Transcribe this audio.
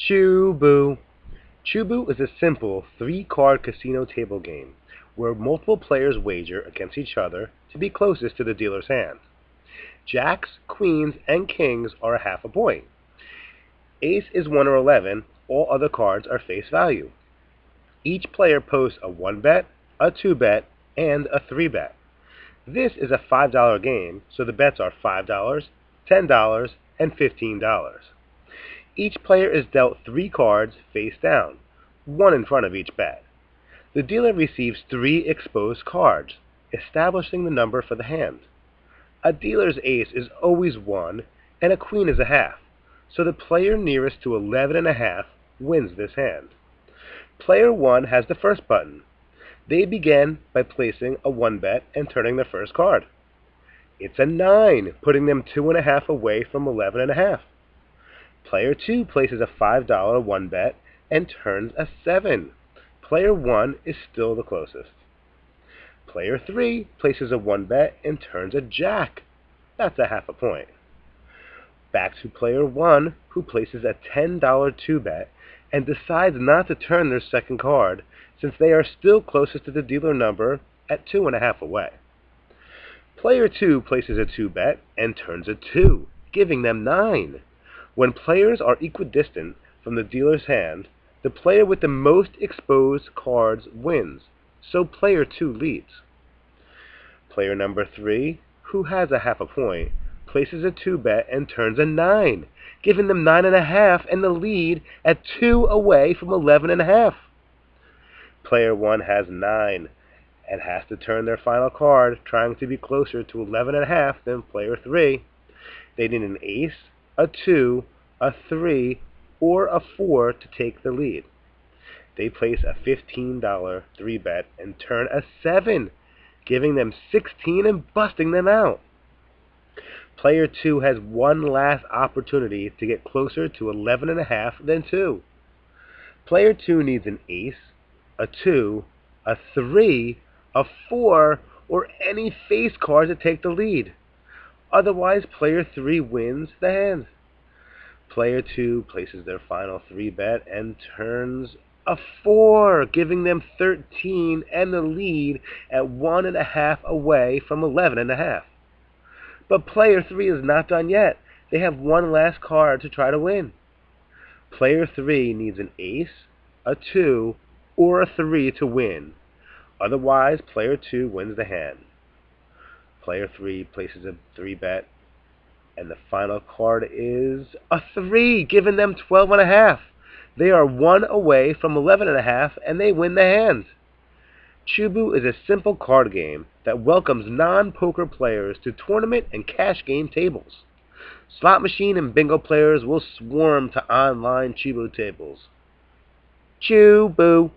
Chubu. Chubu is a simple three-card casino table game where multiple players wager against each other to be closest to the dealer's hand. Jacks, queens, and kings are a half a point. Ace is 1 or 11. All other cards are face value. Each player posts a 1 bet, a 2 bet, and a 3 bet. This is a $5 game, so the bets are $5, $10, and $15. Each player is dealt 3 cards face down, 1 in front of each bet. The dealer receives 3 exposed cards, establishing the number for the hand. A dealer's ace is always 1, and a queen is a half, so the player nearest to 11.5 wins this hand. Player 1 has the first button. They begin by placing a 1 bet and turning their first card. It's a 9, putting them 2.5 away from 11.5. Player 2 places a $5 1 bet and turns a 7. Player 1 is still the closest. Player 3 places a 1 bet and turns a jack. That's a half a point. Back to player 1, who places a $10 2 bet and decides not to turn their second card since they are still closest to the dealer number at 2.5 away. Player 2 places a 2 bet and turns a 2, giving them 9. When players are equidistant from the dealer's hand, the player with the most exposed cards wins, so player 2 leads. Player number 3, who has a half a point, places a 2 bet and turns a 9, giving them 9.5 and the lead at 2 away from 11.5. Player 1 has 9 and has to turn their final card, trying to be closer to 11.5 than player 3. They need an ace, a 2, a 3, or a 4 to take the lead. They place a $15 3 bet and turn a 7, giving them 16 and busting them out. Player 2 has one last opportunity to get closer to 11.5 than 2. Player 2 needs an ace, a 2, a 3, a 4, or any face card to take the lead. Otherwise, player 3 wins the hand. Player 2 places their final 3 bet and turns a 4, giving them 13 and the lead at 1.5 away from 11.5. But player 3 is not done yet. They have one last card to try to win. Player 3 needs an ace, a 2, or a 3 to win. Otherwise, player 2 wins the hand. Player 3 places a 3 bet, and the final card is a 3, giving them 12.5. They are 1 away from 11.5, and they win the hand. Chubu is a simple card game that welcomes non-poker players to tournament and cash game tables. Slot machine and bingo players will swarm to online Chubu tables. Chubu!